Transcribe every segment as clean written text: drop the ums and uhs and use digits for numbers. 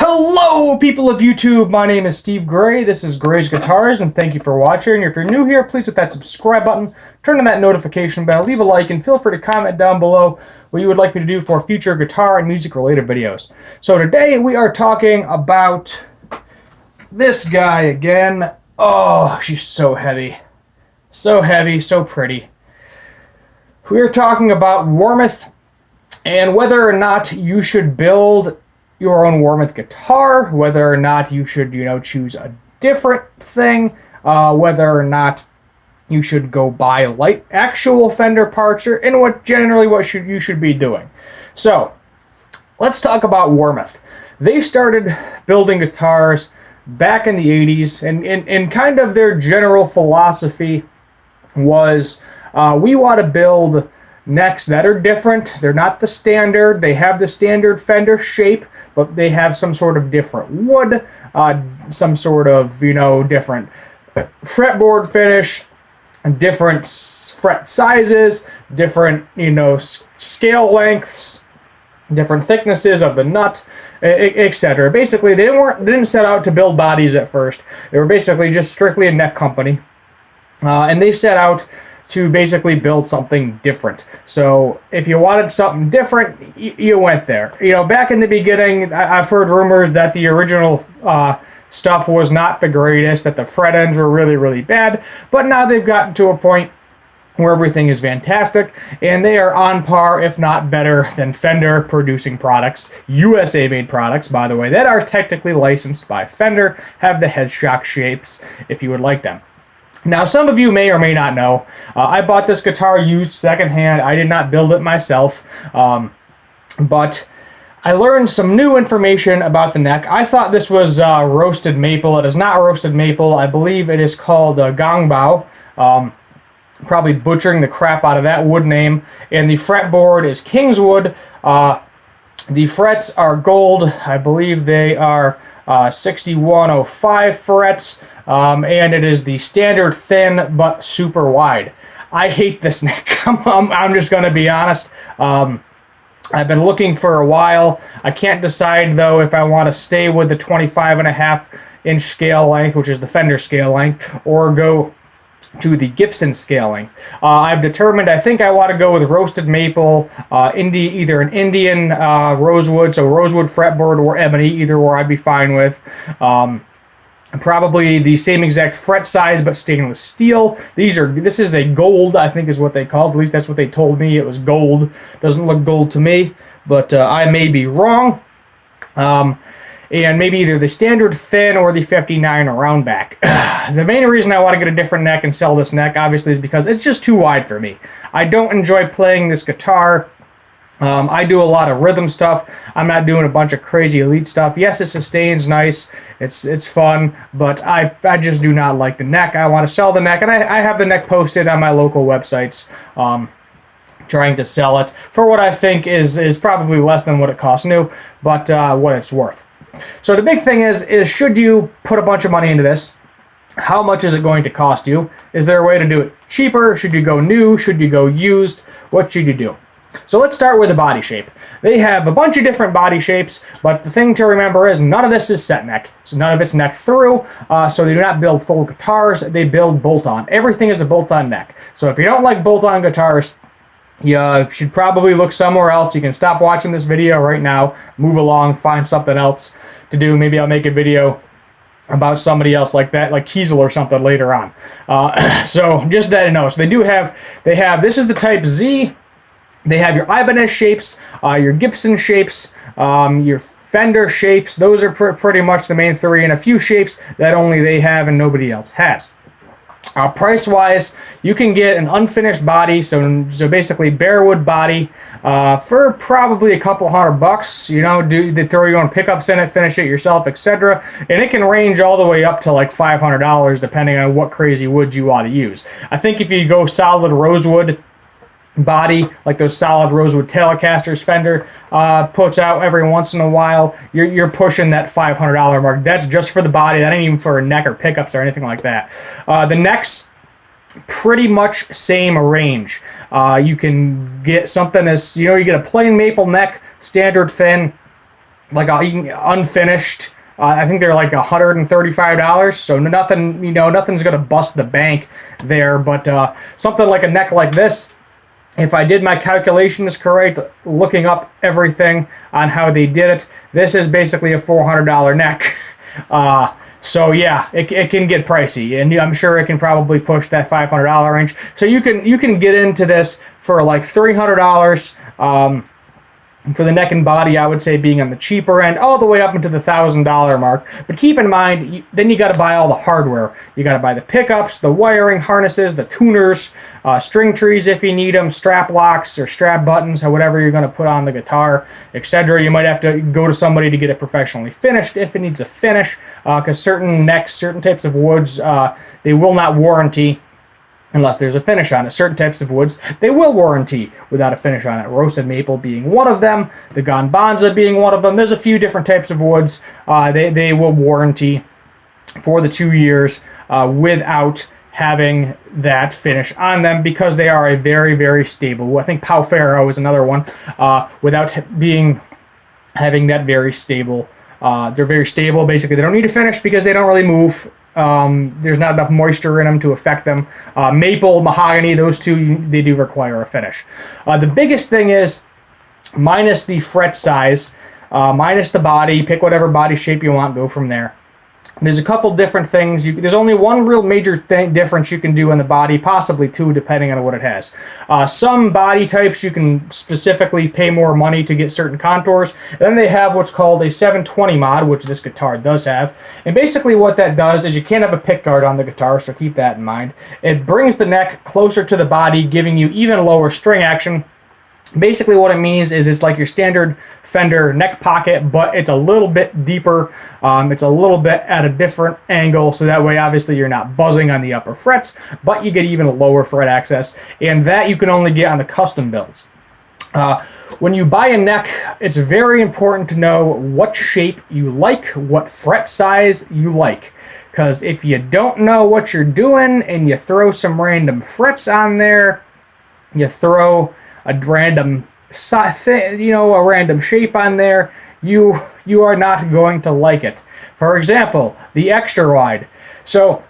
Hello, people of YouTube. My name is Steve Gray. This is Gray's Guitars, and thank you for watching. If you're new here, please hit that subscribe button, turn on that notification bell, leave a like, and feel free to comment down below what you would like me to do for future guitar and music-related videos. So today we are talking about this guy again. Oh, she's so heavy. So heavy, so pretty. We are talking about Warmoth and whether or not you should build your own Warmoth guitar, whether or not you should, choose a different thing, whether or not you should go buy actual Fender parts, and what you should be doing. So, let's talk about Warmoth. They started building guitars back in the 80s, and kind of their general philosophy was, we want to build necks that are different. They're not the standard. They have the standard Fender shape, but they have some sort of different wood, some sort of, different fretboard finish, different fret sizes, different, scale lengths, different thicknesses of the nut, etc. Basically, they didn't set out to build bodies at first. They were basically just strictly a neck company, and they set out to basically build something different. So if you wanted something different, you went there. Back in the beginning, I've heard rumors that the original stuff was not the greatest, that the fret ends were really, really bad, but now they've gotten to a point where everything is fantastic, and they are on par, if not better, than Fender producing products, USA-made products, by the way, that are technically licensed by Fender, have the headshock shapes, if you would like them. Now, some of you may or may not know, I bought this guitar used secondhand. I did not build it myself, but I learned some new information about the neck. I thought this was roasted maple. It is not roasted maple. I believe it is called gongbao. Probably butchering the crap out of that wood name. And the fretboard is Kingswood. The frets are gold. I believe they are 6105 frets, and it is the standard thin but super wide. I hate this neck. I'm just going to be honest. I've been looking for a while. I can't decide though if I want to stay with the 25.5-inch scale length, which is the Fender scale length, or go to the Gibson scale length. I've determined I think I want to go with roasted maple, either an Indian rosewood, so rosewood fretboard, or ebony, either or I'd be fine with. Probably the same exact fret size, but stainless steel. This is a gold, I think is what they called. At least that's what they told me. It was gold. Doesn't look gold to me, but I may be wrong. And maybe either the standard thin or the 59 round back. The main reason I want to get a different neck and sell this neck, obviously, is because it's just too wide for me. I don't enjoy playing this guitar. I do a lot of rhythm stuff. I'm not doing a bunch of crazy elite stuff. Yes, it sustains nice. It's fun, but I just do not like the neck. I want to sell the neck, and I have the neck posted on my local websites, trying to sell it for what I think is probably less than what it costs new, but what it's worth. So the big thing is should you put a bunch of money into this? How much is it going to cost you? Is there a way to do it cheaper? Should you go new? Should you go used? What should you do? So let's start with the body shape. They have a bunch of different body shapes, but the thing to remember is none of this is set neck. So none of it's neck through, so they do not build full guitars. They build bolt-on. Everything is a bolt-on neck. So if you don't like bolt-on guitars, you should probably look somewhere else. You can stop watching this video right now, move along, find something else to do. Maybe I'll make a video about somebody else like that, like Kiesel or something later on. So just that you know. So they have, this is the Type Z. They have your Ibanez shapes, your Gibson shapes, your Fender shapes. Those are pretty much the main three, and a few shapes that only they have and nobody else has. Price-wise, you can get an unfinished body, so basically bare wood body, for probably a couple $100. They throw your own pickups in it, finish it yourself, etc. And it can range all the way up to like $500, depending on what crazy wood you want to use. I think if you go solid rosewood body, like those solid rosewood Telecasters Fender puts out every once in a while, you're pushing that $500 mark. That's just for the body. That ain't even for a neck or pickups or anything like that. The necks, pretty much same range. You can get something as, you get a plain maple neck, standard thin, like unfinished. I think they're like $135, so nothing, nothing's gonna bust the bank there. But something like a neck like this, if I did my calculations correct, looking up everything on how they did it, this is basically a $400 neck. So yeah, it can get pricey, and I'm sure it can probably push that $500 range. So you can get into this for like $300. For the neck and body, I would say being on the cheaper end, all the way up into the $1,000 mark. But keep in mind, then you got to buy all the hardware. You got to buy the pickups, the wiring harnesses, the tuners, string trees if you need them, strap locks or strap buttons, or whatever you're going to put on the guitar, etc. You might have to go to somebody to get it professionally finished if it needs a finish, because certain necks, certain types of woods, they will not warranty unless there's a finish on it. Certain types of woods, they will warranty without a finish on it. Roasted maple being one of them, the Ganbanza being one of them. There's a few different types of woods. They will warranty for the 2 years without having that finish on them, because they are a very, very stable. I think Pau Ferro is another one, without having that very stable. They're very stable. Basically, they don't need a finish because they don't really move. There's not enough moisture in them to affect them. Maple, mahogany, those two, they do require a finish. The biggest thing is, minus the fret size, minus the body, pick whatever body shape you want, go from there. There's a couple different things. There's only one real major difference you can do in the body, possibly two, depending on what it has. Some body types you can specifically pay more money to get certain contours. And then they have what's called a 720 mod, which this guitar does have. And basically what that does is you can't have a pick guard on the guitar, so keep that in mind. It brings the neck closer to the body, giving you even lower string action. Basically what it means is it's like your standard Fender neck pocket, but it's a little bit deeper. It's a little bit at a different angle, so that way obviously you're not buzzing on the upper frets, but you get even lower fret access, and that you can only get on the custom builds. When you buy a neck, it's very important to know what shape you like, what fret size you like. Because if you don't know what you're doing and you throw some random frets on there, you throw a random a random shape on there, you are not going to like it. For example, the extra wide. So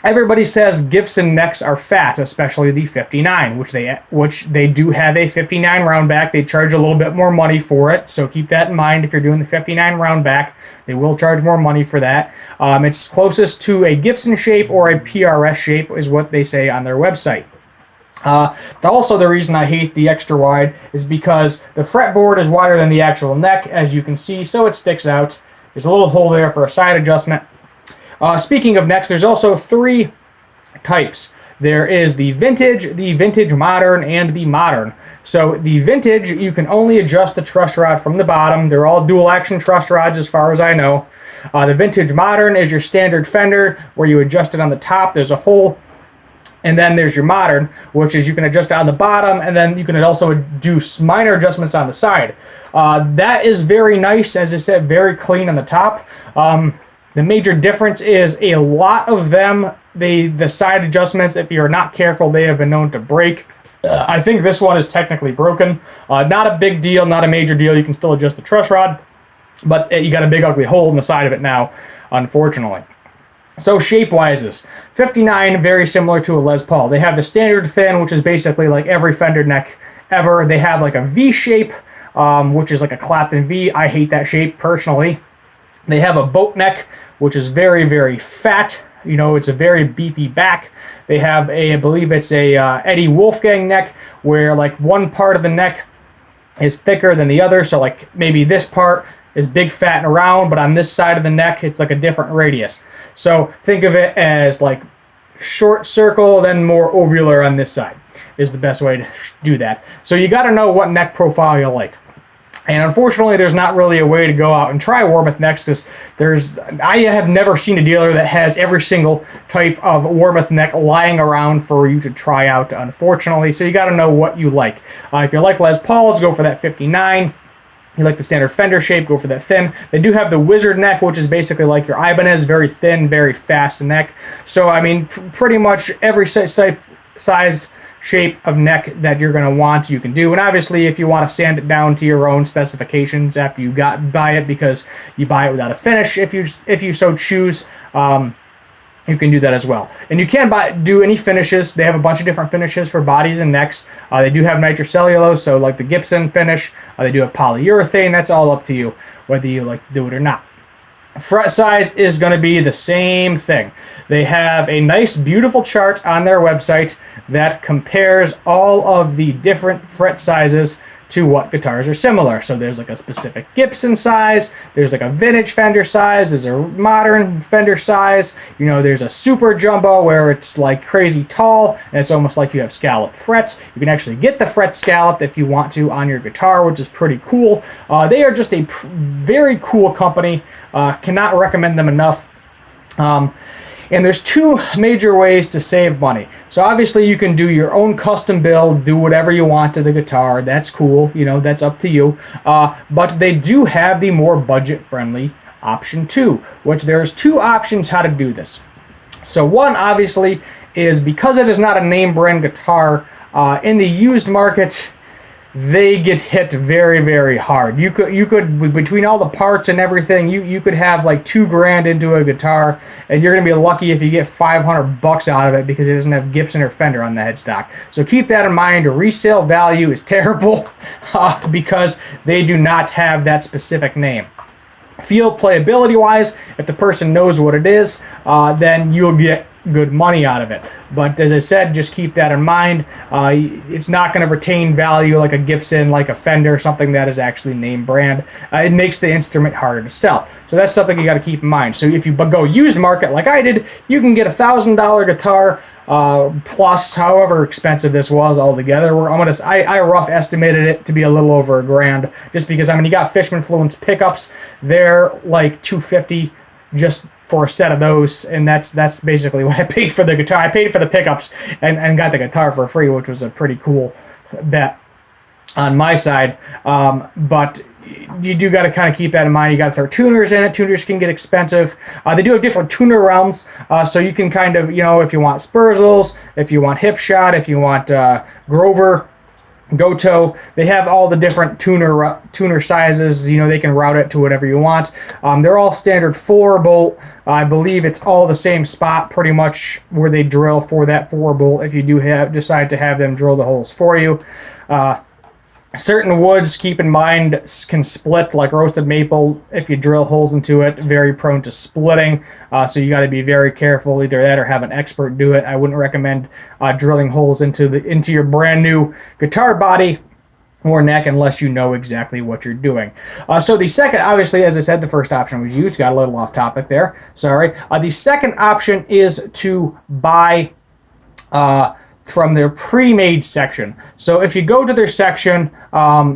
everybody says Gibson necks are fat, especially the 59, which they do have a 59 round back. They charge a little bit more money for it, so keep that in mind. If you're doing the 59 round back, they will charge more money for that. It's closest to a Gibson shape or a PRS shape is what they say on their website. Also, the reason I hate the extra wide is because the fretboard is wider than the actual neck, as you can see, so it sticks out. There's a little hole there for a side adjustment. Speaking of necks, there's also three types. There is the vintage modern, and the modern. So the vintage, you can only adjust the truss rod from the bottom. They're all dual action truss rods as far as I know. The vintage modern is your standard Fender where you adjust it on the top. There's a hole. And then there's your modern, which is you can adjust on the bottom, and then you can also do minor adjustments on the side. That is very nice, as I said, very clean on the top. The major difference is a lot of them, the side adjustments, if you're not careful, they have been known to break. I think this one is technically broken. Not a big deal, not a major deal. You can still adjust the truss rod, but you got a big ugly hole in the side of it now, unfortunately. So shape-wise, 59, very similar to a Les Paul. They have the standard thin, which is basically like every Fender neck ever. They have like a V shape, which is like a Clapton V. I hate that shape personally. They have a boat neck, which is very, very fat. It's a very beefy back. They have I believe it's a Eddie Wolfgang neck, where like one part of the neck is thicker than the other. So like maybe this part is big, fat, and round, but on this side of the neck, it's like a different radius. So think of it as like short circle, then more ovular on this side is the best way to do that. So you got to know what neck profile you like. And unfortunately, there's not really a way to go out and try Warmoth necks, because I have never seen a dealer that has every single type of Warmoth neck lying around for you to try out, unfortunately. So you got to know what you like. If you like Les Pauls, go for that 59. You like the standard Fender shape, go for that thin. They do have the Wizard neck, which is basically like your Ibanez, very thin, very fast neck. So, I mean, pretty much every size shape of neck that you're going to want, you can do. And obviously, if you want to sand it down to your own specifications after you buy it, because you buy it without a finish, if you so choose, you can do that as well. And you can do any finishes. They have a bunch of different finishes for bodies and necks. They do have nitrocellulose, so like the Gibson finish. They do have polyurethane. That's all up to you, whether you like to do it or not. Fret size is going to be the same thing. They have a nice, beautiful chart on their website that compares all of the different fret sizes to what guitars are similar. So there's like a specific Gibson size, there's like a vintage Fender size, there's a modern Fender size, there's a super jumbo where it's like crazy tall and it's almost like you have scalloped frets. You can actually get the fret scalloped if you want to on your guitar, which is pretty cool. They are just a very cool company. Cannot recommend them enough. And there's two major ways to save money. So obviously you can do your own custom build, do whatever you want to the guitar. That's cool, that's up to you. But they do have the more budget-friendly option too, which there's two options how to do this. So one, obviously, is because it is not a name brand guitar, in the used market, they get hit very, very hard. You could between all the parts and everything, you could have like $2,000 into a guitar, and you're gonna be lucky if you get $500 out of it because it doesn't have Gibson or Fender on the headstock. So keep that in mind. Resale value is terrible because they do not have that specific name. Feel playability wise, if the person knows what it is, then you'll get good money out of it. But as I said, just keep that in mind. It's not going to retain value like a Gibson, like a Fender, something that is actually name brand. It makes the instrument harder to sell. So that's something you got to keep in mind. So if you go used market like I did, you can get a $1,000 guitar plus however expensive this was altogether. I rough estimated it to be a little over $1,000, just because you got Fishman Fluence pickups. They're like $250 just for a set of those, and that's basically what I paid for the guitar. I paid for the pickups and got the guitar for free, which was a pretty cool bet on my side. But you do got to kind of keep that in mind. You got to throw tuners in it. Tuners can get expensive. They do have different tuner realms, so you can kind of, if you want Spurzels, if you want Hipshot, if you want Grover, Goto, they have all the different tuner sizes. They can route it to whatever you want. They're all standard 4-bolt. I believe it's all the same spot pretty much where they drill for that 4-bolt if you do decide to have them drill the holes for you. Certain woods, keep in mind, can split, like roasted maple. If you drill holes into it, very prone to splitting. So you got to be very careful. Either that or have an expert do it. I wouldn't recommend drilling holes into your brand new guitar body or neck unless you know exactly what you're doing. So the second, obviously, as I said, the first option was used. Got a little off topic there. Sorry. The second option is to buy from their pre-made section. So if you go to their section,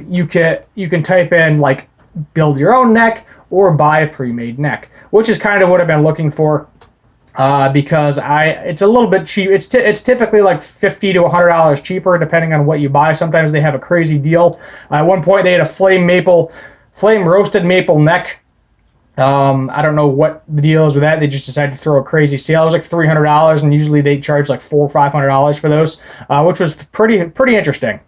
you can type in like build your own neck or buy a pre-made neck, which is kind of what I've been looking for, because it's a little bit cheap. It's typically like $50 to $100 cheaper depending on what you buy. Sometimes they have a crazy deal. At one point they had a flame roasted maple neck. I don't know what the deal is with that. They just decided to throw a crazy sale. It was like $300, and usually they charge like $400 or $500 for those, which was pretty interesting.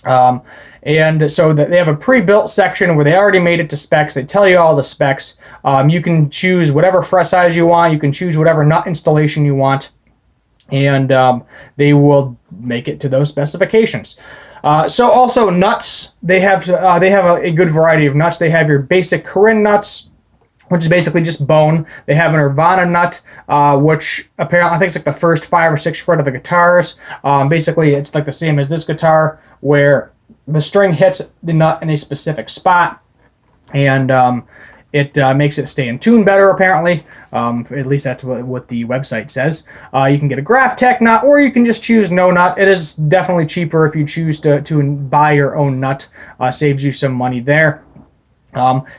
And so they have a pre-built section where they already made it to specs. They tell you all the specs. You can choose whatever fret size you want. You can choose whatever nut installation you want, and they will make it to those specifications. So also nuts. They have a good variety of nuts. They have your basic Corinne nuts, which is basically just bone. They have a Nirvana nut, which apparently I think it's like the first 5 or 6 fret of the guitars. Basically, it's like the same as this guitar, where the string hits the nut in a specific spot, and it makes it stay in tune better, apparently. At least that's what the website says. You can get a Graphtec nut, or you can just choose no nut. It is definitely cheaper if you choose to buy your own nut. Saves you some money there.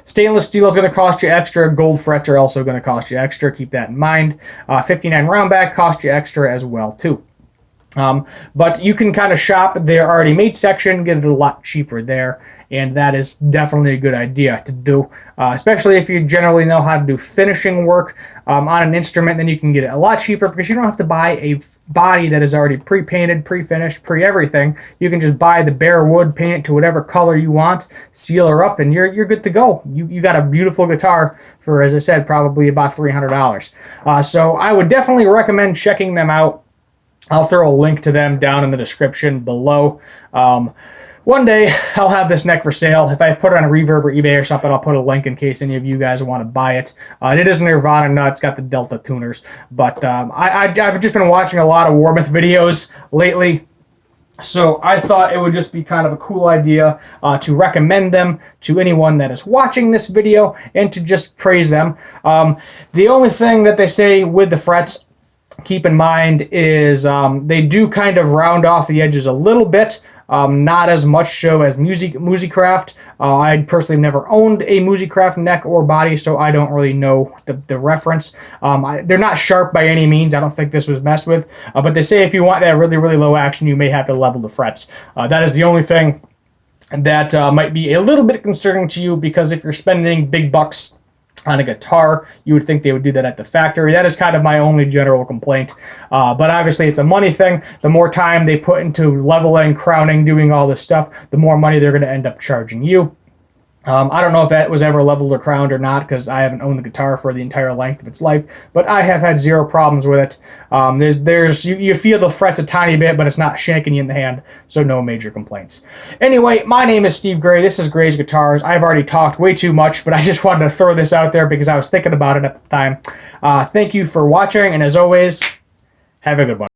Stainless steel is going to cost you extra. Gold frets are also going to cost you extra. Keep that in mind. 59 roundback cost you extra as well too. But you can kind of shop their already made section, get it a lot cheaper there. and that is definitely a good idea to do, especially if you generally know how to do finishing work on an instrument. Then you can get it a lot cheaper because you don't have to buy a body that is already pre-painted, pre-finished, pre-everything. You can just buy the bare wood, paint it to whatever color you want, seal her up, and you're good to go. You got a beautiful guitar for, as I said, probably about $300. So I would definitely recommend checking them out. I'll throw a link to them down in the description below. One day I'll have this neck for sale. If I put it on a Reverb or eBay or something, I'll put a link in case any of you guys want to buy it. It is a Nirvana nut. It's got the Delta tuners. But I've just been watching a lot of Warmoth videos lately. So I thought it would just be kind of a cool idea to recommend them to anyone that is watching this video and to just praise them. The only thing that they say with the frets, keep in mind, is they do kind of round off the edges a little bit. Not as much so as Musicraft. I personally never owned a Musicraft neck or body, so I don't really know the reference. They're not sharp by any means. I don't think this was messed with. But they say if you want that really, really low action, you may have to level the frets. That is the only thing that might be a little bit concerning to you, because if you're spending big bucks on a guitar, you would think they would do that at the factory. That is kind of my only general complaint. But obviously it's a money thing. The more time they put into leveling, crowning, doing all this stuff, the more money they're going to end up charging you. I don't know if that was ever leveled or crowned or not, because I haven't owned the guitar for the entire length of its life, but I have had zero problems with it. You feel the frets a tiny bit, but it's not shanking you in the hand, so no major complaints. Anyway, my name is Steve Gray. This is Gray's Guitars. I've already talked way too much, but I just wanted to throw this out there because I was thinking about it at the time. Thank you for watching, and as always, have a good one.